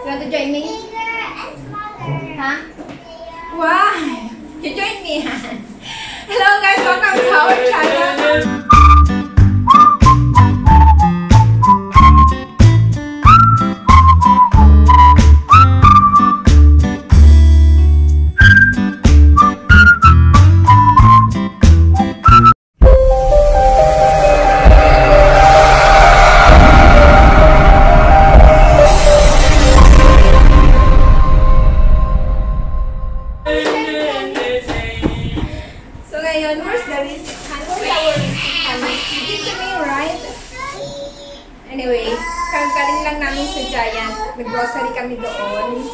want to join me? Huh? Why? You join me? Hello guys, welcome to our channel. Anyway, galing lang namin sa Giant. Nag-grocery kami doon.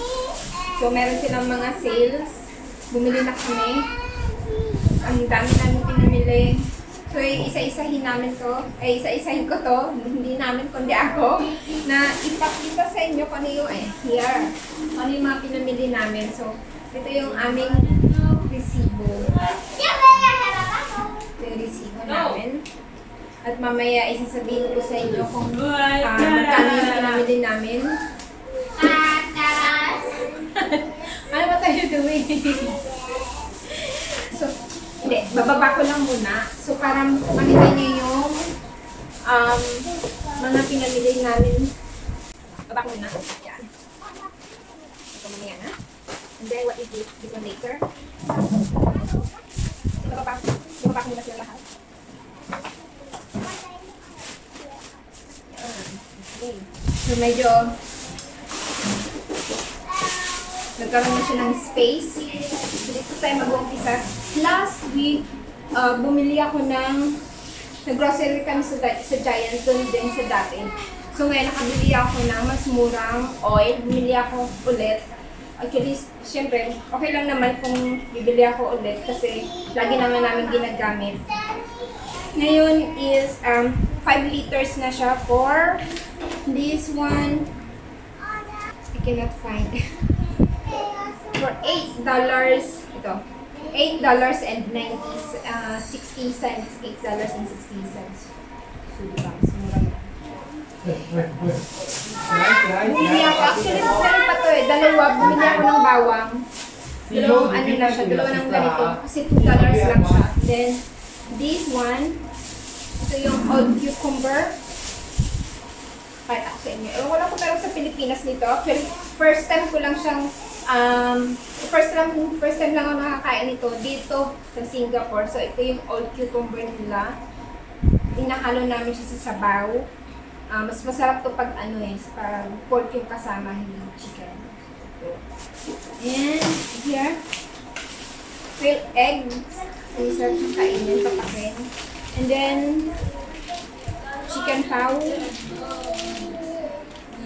So, meron silang mga sales. Bumili na kami. Ang dami namin pinamili. So, isa-isahin namin to. Isa-isahin ko to. Hindi namin, kundi ako. Na ipakita sa inyo kung ano yung, here. Ano yung mga pinamili namin. So, ito yung aming resibo. Ito yung resibo namin. At mamaya isasabihin ko sa inyo kung magkano yung pinamili namin. Ano ba tayo doing? So, hindi. Bababa ko lang muna. So, para makita niyo yung mga pinamili namin. Bababa ko muna. Yan. Ito mamaya na. And then, what is this? This one later. Bababa ko muna sila lahat. So, medyo nagkaroon na siya ng space. So, dito tayo mag-umpisa. Last week, bumili ako ng nag-grocery kami sa Giant, doon din sa dati. So, ngayon nakabili ako ng mas murang oil. Bumili ako ulit. Actually, syempre, okay lang naman kung bibili ako ulit kasi lagi naman namin ginagamit. Ngayon is 5 liters na siya for this one. I cannot find. For $8. Ito. $8.16. $8.16. So, diba? Mura na. Bumili ako. Actually, meron pa to eh. Dalawa. Bumili ako ng bawang. Dalawang ano na siya. Dalawa ng ganito. Kasi $2 lang siya. Then, this one. Ito yung old cucumber. Kahit ako sa inyo. Wala ko pero sa Pilipinas nito. Actually, first time ko lang siyang, first time lang ako nakakain nito dito sa Singapore. So, ito yung old cucumber nila. Inahalo namin siya sa sabaw. Mas masarap to pag pag pork yung kasama, hindi chicken. And here, grilled eggs. Masarap siyang kainin, papakin. And then, chicken pow.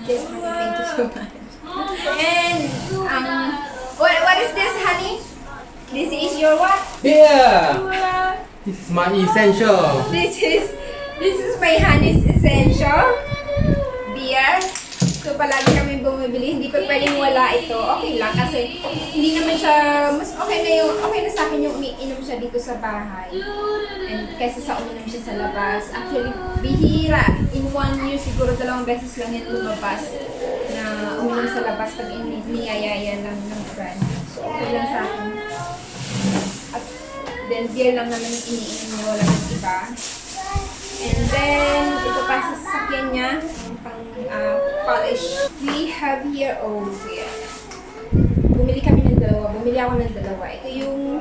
Yes, honey, thank you so much. And, what is this, honey? This is your what? Yeah! This is my essential. This is my honey's essential. Beer. So, palagi kami bumibili. Hindi pa pwedeng wala ito. Okay lang kasi hindi naman siya, mas okay na sa akin yung umiinom siya dito sa bahay. And kaysa sa uminom siya sa labas. Actually, bihira. In 1 year, siguro 2 beses lang yan lumabas na uminom sa labas pag niyayaya lang ng friend. So, okay lang sa akin. At then, beer lang naman yung iniinom niya. Wala ng iba. And then, ito pa sa sasakyan niya. Pang polish. We have here, bumili kami ng dalawa. Bumili ako ng dalawa. Ito yung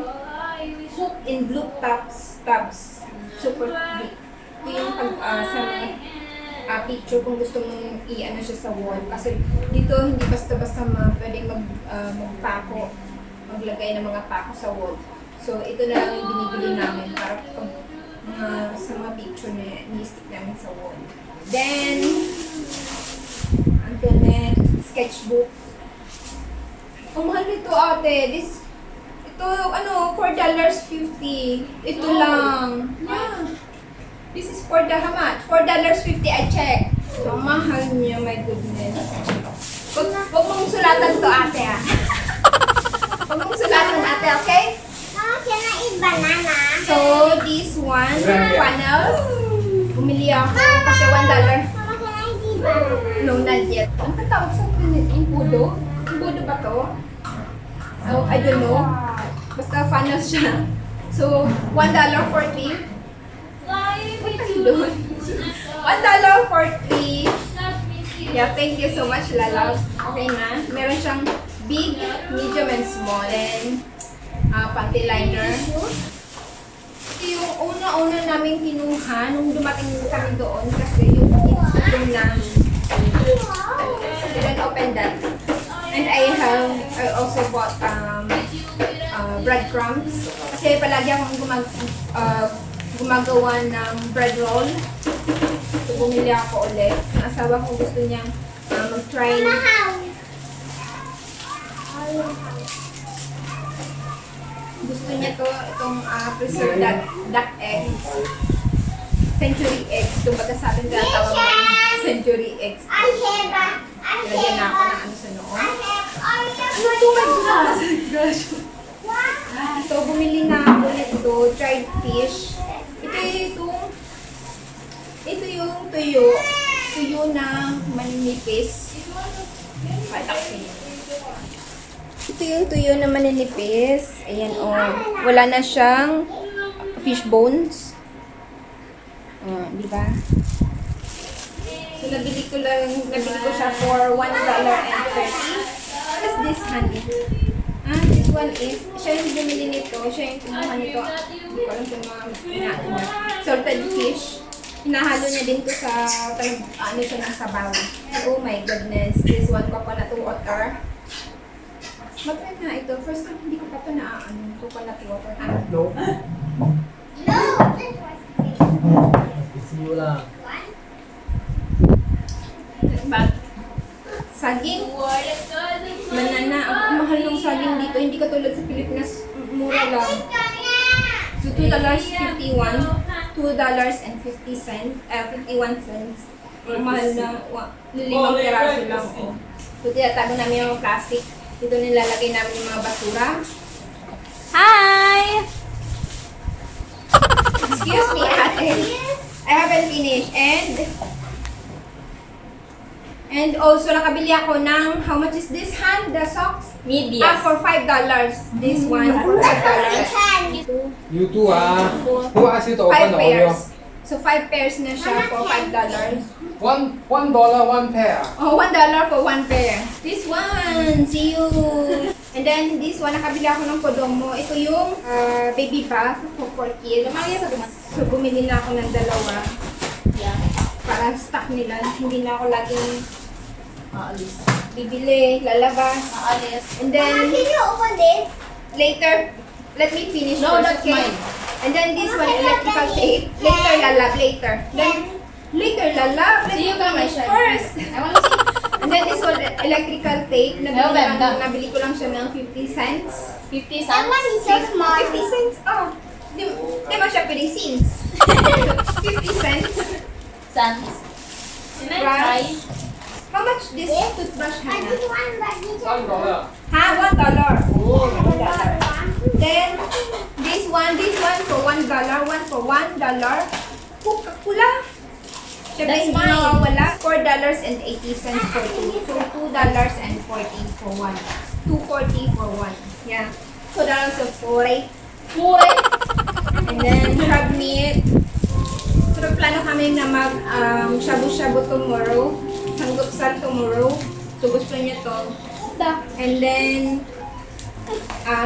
hook in blue tabs. Super big. Ito yung sa picture kung gusto mong i-ano siya sa wall. Kasi dito hindi basta-basta pwedeng magpako. Maglagay ng mga pako sa wall. So ito na lang yung binibili namin para sa mga picture na ni-stick namin sa wall. Then, Antoinette, sketchbook. Ang mahal nito ate. Ito, $4.50. Ito lang. Yeah. This is how much? $4.50 I check. Ang mahal niya, my goodness. Huwag mong sulatan to ate ah. Huwag mong sulatan ate, okay? Mama, can I eat banana? So, this one, funnels. Bumili ako kasi $1. Mama, can I eat banana? No, not yet. Ano ka tawag sa pinit? Budo? Budo ba to? Oh, I don't know. Basta funnel siya. So, $1.40. $1.40. Yeah, thank you so much, Lala. Okay na. Meron siyang big, medium, and small. And panty liner. Ito yung una-una namin kinuha nung dumating kami doon kasi yung itong na I didn't open that. And I also bought breadcrumbs kasi palagi akong gumagawa ng bread roll. So bumili ako ulit. Ang asawa ko gusto niyang mag-try gusto niya itong preserved duck eggs. Century eggs. Ito baga sa atin tinatawag ng century eggs. Lagyan na ako ng ano sa noo. So, bumili na ako nito, dried fish. Ito yung tuyo. Tuyo na maninipis. Ito yung tuyo na maninipis. Ayan o. Wala na siyang fish bones. Di ba? So, nabili ko siya for $1.30. What is this, honey? This one is, siya yung bumili nito, siya yung kumuha nito. Hindi ko alam kung mga salted fish. Hinahalo niya din to sa, ano siya ng sabaw. Oh my goodness, this one coconut water. Mag-try na ito. First time, hindi ko pa ito na, coconut water. No. Simula. But, saging, banana, ang mahal ng saging dito, hindi katulad sa Pilipinas, mura lang. So, $2.51, $2.50, 51 cents. Ang mahal na, 5 piraso lang. So, tinatago namin yung plastic. Dito nilalagay namin yung mga basura. Hi! Excuse me, ate. I haven't finished. And also, nakabili ako ng, how much is this, Han? The socks? Medias. For $5. This one for $5. You too, Who asked you to open 5 the Oreo? pairs. So, 5 pairs na siya for $5. $1, one pair. Oh, $1 for 1 pair. This one, see you. And then, this one, nakabili ako ng Kodomo. Ito yung baby bath for kids. So, bumili na ako ng dalawa. Yeah. Para stock nila. Hindi na ako laging bibili, lalabas. And then, Can you open this? later, let me finish No, first, that's mine. And then this one, electrical tape. Later, lalab, later. Then, later, lalab. Let See me you, Mama. finish first. I want to see. And then this one, electrical tape. No, Benda. Nabili ko lang siya ng 50 cents. 50 That one is so small. 50 cents? Oh. Di ba siya pwedeng cents? 50 cents. Cents. Can I Brush. try? How much this toothbrush, I Hannah? just want but this $1. Ha? $1. Oh, one. Then, this one for $1, one for $1. Coca-Cola. Siyempre, That's hindi fine. mawawala. $4.80 for two. So, $2.40 for one. $2.40 for one. Yeah. So, that's a 40. And then, crab meat. So, plano kami na mag shabu-shabu tomorrow. Sanggupsal tomorrow. So, gusto niya to. And then,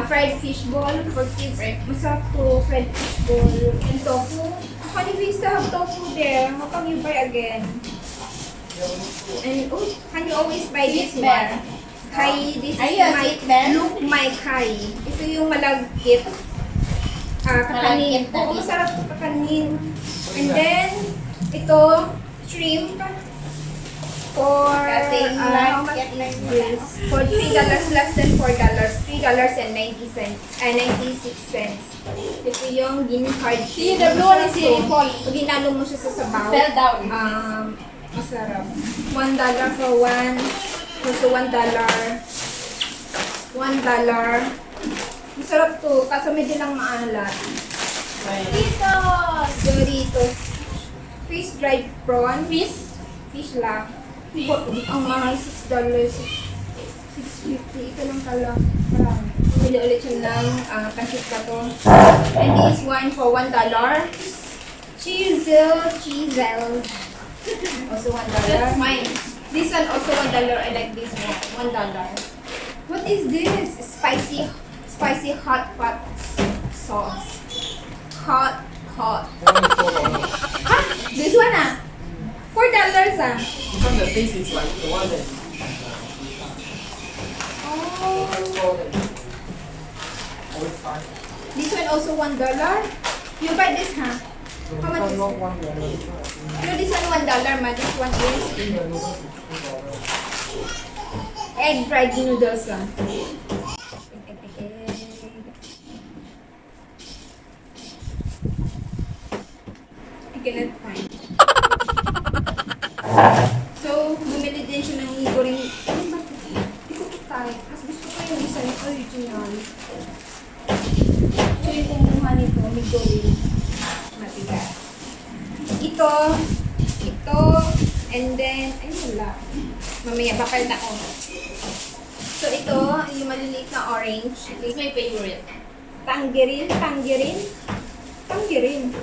fried fish ball for kids. Masarap to, fried fish ball. And tofu. Honey, we still have tofu there. How come you buy again? And, can you always buy this Sweet one? bear. Kai, this Are is you a my, sweet bear? look my kai. Ito yung malagkit. Kakanin. Malagkit na Oo, din. masarap to kakanin. And then, ito, shrimp. For, Kating how much like is this? For $3, less than $4. $3.96. Ito yung ginhard See, the blue one is really falling. Pag ginalo mo siya sa sabaw, Fell down. masarap. $1 for one. Also $1. $1. Masarap to, kaso medyo lang maalat. Doritos. Fish dried prawn. Fish lang. Ang mahal, $6. 650. Ito lang pala. Bumili ulit siya ng pancit bato. And this one for $1. Chisel. Also $1. That's mine. This one also $1. I like this one. $1. What is this? Spicy hot pot sauce. Hot. This one $4 Because the taste is like the one that Oh. always find. This one also $1. You buy this, huh? How much is Not it? $1. No, this one $1, ma. This one is The noodles is $2. egg fried noodles. I cannot find. So, bumili din siya ng goreng. Ano ba ito? Hindi ko tayo. Mas gusto ko yung isa yung original. So, yung kumuha nito, may goreng. Matigas. Ito, and then, ay wala. Mamaya, papalit ako. So, ito, yung maliliit na orange. This is my favorite. Tangerine.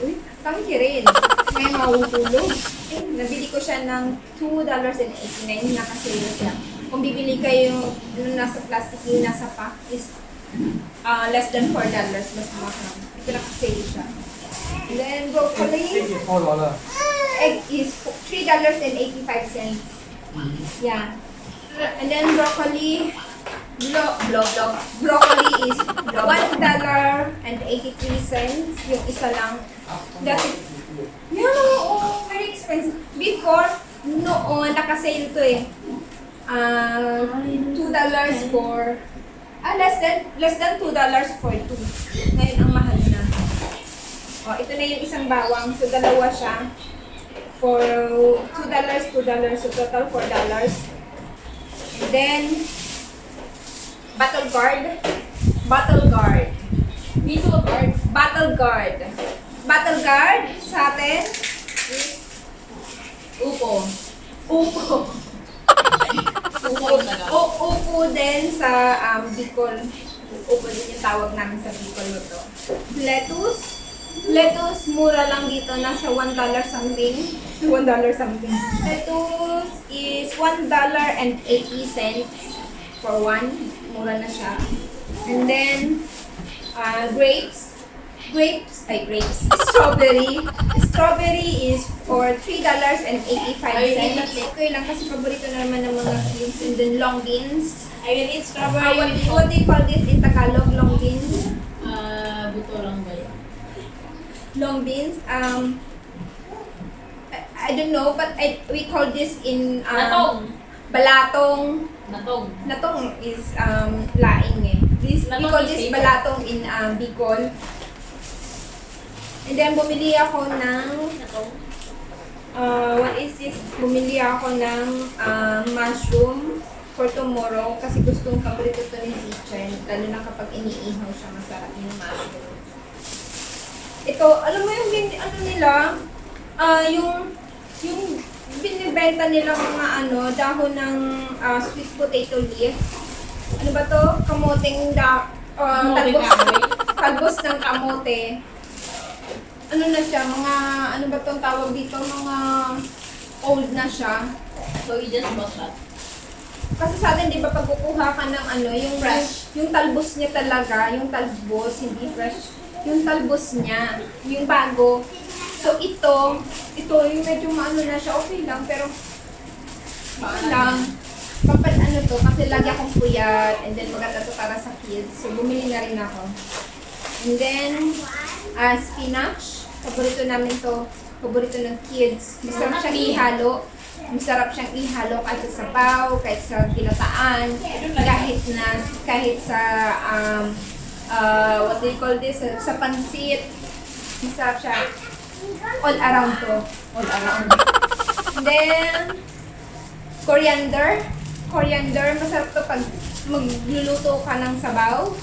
Uy, tangerine. May mahuhulog. Nabili ko siya ng $2.89. Nakasale siya. Kung bibili kayo yung nasa plastic, yung nasa pack is less than $4. Mas mahal. Ito nakasale siya. And then broccoli. Egg is $4. Egg is $3.85. Yeah. And then broccoli. Broccoli is $1.83. Yung isa lang. Dati, yeah, very expensive. Before, noon, nakasale to eh. $2 for, less than $2 for 2. Ngayon, ang mahal na. Oh, ito na yung isang bawang. So, dalawa siya. For $2, so total $4. And then, Battle guard sa atin is Upo. upo. Upo din sa Bicol. Upo din yung tawag namin sa Bicol nito. Lettuce, mura lang dito. Nasa $1 something. Lettuce is $1.80 for one. Mura na siya. And then, Strawberry is for $3.85. Okay lang kasi paborito na naman ng mga kids. And then long beans. I will eat strawberry with What do you call this in Tagalog? Long beans? buto lang ba yun? Long beans. I don't know, but we call this in Natong. balatong. Natong. Is laing eh. We Natong call is this paper. balatong in Bicol. And then bumili ako ng Natong. what is this? Bumili ako ng mushroom for tomorrow kasi gustong paborito to ni Zichen. Lalo na kapag iniihaw siya, masarap yung mushroom. Ito, alam mo yung ano nila? Yung binibenta nila mga dahon ng sweet potato leaf. Ano ba to? Kamoteng talbos ng kamote. Ano na siya? Mga, ano ba tong tawag dito? Mga old na siya. So you just bought that. Kasi sa atin, di ba, pag kukuha ka ng yung Fresh. yung talbos niya talaga, yung talbos, hindi fresh. Yung talbos niya, yung bago. So ito yung medyo maano na siya, okay lang, pero okay lang. Ano to, kasi lagi akong puyat, and then maganda to para sa kids. So bumili na rin ako. And then, spinach. Paborito namin to. Paborito ng kids. Masarap siyang ihalo. Masarap siyang ihalo kahit sa sabaw, kahit sa ginataan, kahit sa what do you call this? Sa pansit. Masarap siya. All around to. All around. And then, coriander. Masarap to pag magluluto ka ng sabaw.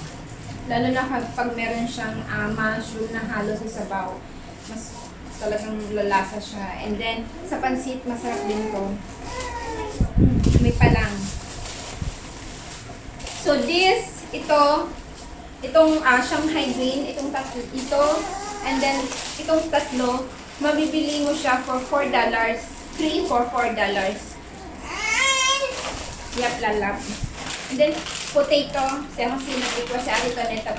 Lalo na pag meron siyang mushroom na halo sa sabaw. Mas talagang lalasa siya. And then, sa pansit, masarap din to. May palang. So itong Shanghai Green, ito, and then itong tatlo, mabibili mo siya for $4. 3 for $4. Yap, lalap. And then, potato. Sa sinag ko sa akin kaneta,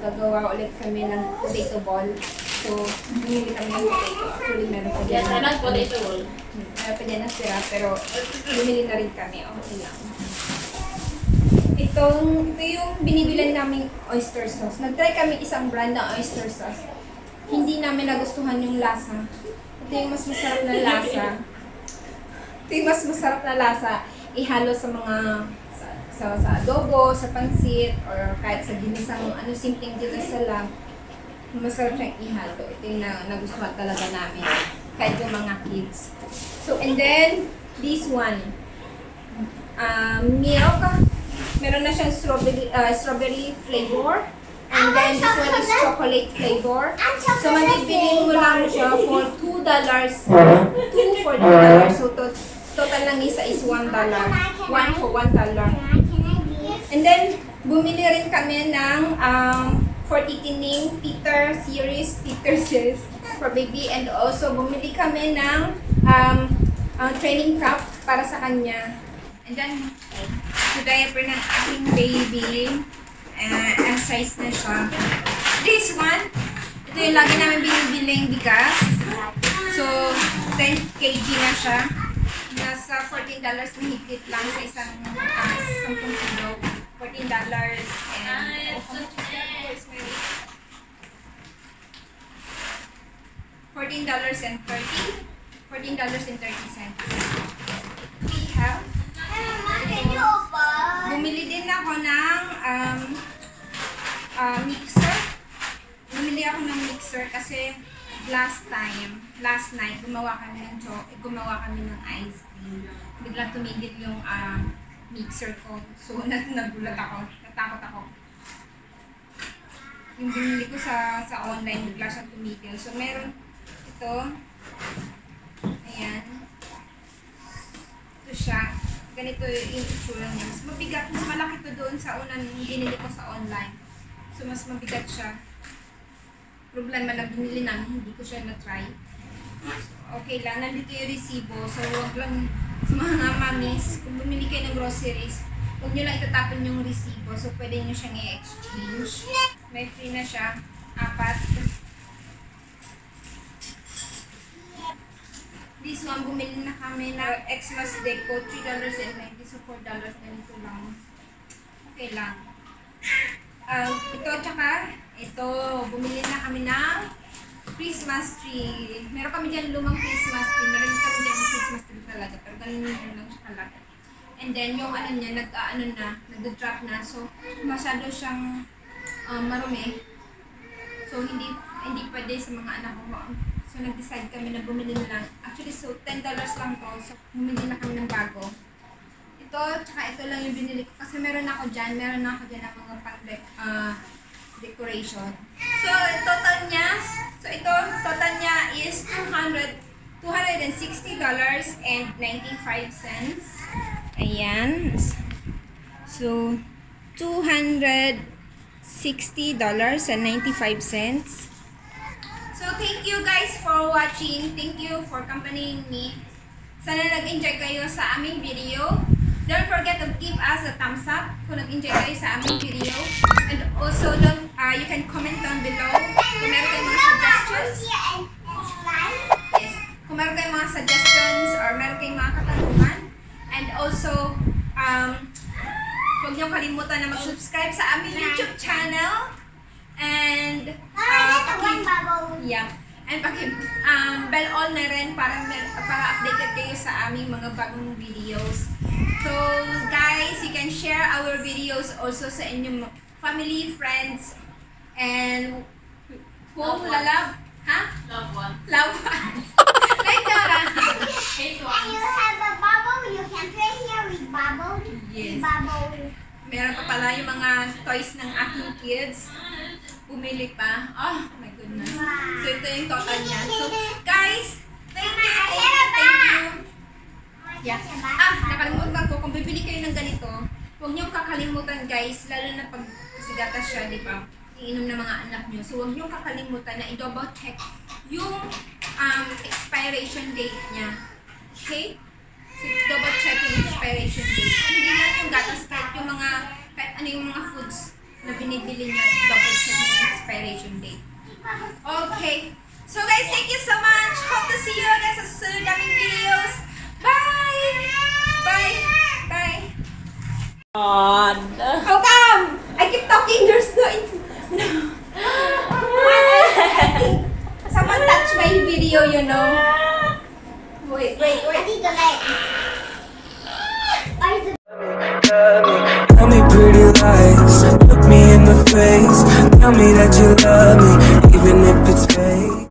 gagawa ulit kami ng potato ball. So, bumili kami ng potato. Actually, meron pa dyan. Yes, anong potato roll? Meron pa dyan na sira, pero bumili na rin kami. Okay lang. Ito yung binibilan naming oyster sauce. Nag-try kami isang brand na oyster sauce. Hindi namin nagustuhan yung lasa. Ito yung mas masarap na lasa. Ito yung mas masarap na lasa. Ihalo sa mga sa adobo, sa pansit, or kahit sa ginisang simpleng ginisa lang. Masarap siyang ihalo. Ito yung nagustuhan talaga namin. Kahit yung mga kids. So, and then, this one. Milk. Meron na siyang strawberry flavor. And then, this one is chocolate flavor. So, mabibili mo lang siya for $2. 2 for $2. So, total lang isa is $1. 1 for $1. And then, bumili rin kami ng for titining Peter series for baby. And also, bumili kami ng training cup para sa kanya. And then, ito diaper ng aking baby. Ang size na siya. This one, ito yung lagi namin binibiling bigas. So, 10 kg na siya. Nasa $14 na higit lang sa isang 10 kilo. $14 and how much is that? Rosemary? $14.30. We have bumili din ako ng mixer. Bumili ako ng mixer kasi last night, gumawa kami ng ice cream. Biglang tumigil yung mixer ko. So, nagulat ako. Natakot ako. Yung binili ko sa online, bigla siyang tumigil. So, meron ito. Ayan. Ito siya. Ganito yung itsura niya. Mas mabigat. Mas malaki to doon sa unang binili ko sa online. So, mas mabigat siya. Problema lang binili namin, hindi ko siya na-try. Okay lang, nandito yung resibo. So, huwag lang sa mga mamis, kung bumili kayo ng groceries, huwag nyo lang itatapon yung resibo. So, pwede nyo siyang i-exchange. May free na siya. 4. This one, bumili na kami na Xmas Deco, $3.90, so $4 ganito lang. Okay lang. Ito, tsaka, ito, bumili na kami ng Christmas tree. Meron kami dyan lumang Christmas tree. Meron kami dyan Christmas tree talaga, pero ganun lang siya kalaki. And then, yung niya, nag-drop na. So, masyado siyang marumi. So, hindi pwede sa mga anak ko. So, nag-decide kami na bumili na lang. Actually, so, $10 lang to. So, bumili na kami ng bago. Ito, tsaka ito lang yung binili ko. Kasi meron ako dyan ng mga decoration. So, total niya is $260.95. Ayan. So, $260.95. So, thank you guys for watching. Thank you for accompanying me. Sana nag-enjoy kayo sa aming video. Don't forget to give us a thumbs up kung nag-enjoy kayo sa aming video. And also, you can comment down below kung meron kayong mga suggestions. Yes. Kung meron kayong mga suggestions or meron kayong mga katanungan. And also, huwag niyo kalimutan na mag-subscribe sa aming YouTube channel. And and bell all na rin para updated kayo sa aming mga bagong videos. So guys, you can share our videos also sa inyong family, friends, and kung lalab, Love one. Love ones. Like that. Hate And one. you have a bubble. You can play here with bubble. Yes. Bubble. Meron pa pala yung mga toys ng aking kids. Bumili pa. Oh my goodness. So ito yung total niya. So guys, thank you. Yeah. Nakalimutan ko, kung bibili kayo ng ganito, huwag niyong kakalimutan guys, lalo na pag kasi gatas siya, di ba? Iinom ng mga anak niyo. So, huwag niyong kakalimutan na i-double check yung expiration date niya. Okay? So, double check yung expiration date. Hindi lang yung gatas, kahit ano yung mga foods na binibili niyo, double check yung expiration date. Okay. So guys, thank you so much. Hope to see you guys sa susunod naming videos. Bye! Bye! Bye! How come? I keep talking, there's no... Someone touch my video, you know. Wait. Dito like. Tell me pretty lies, look me in the face. Tell me that you love me, even if it's fake.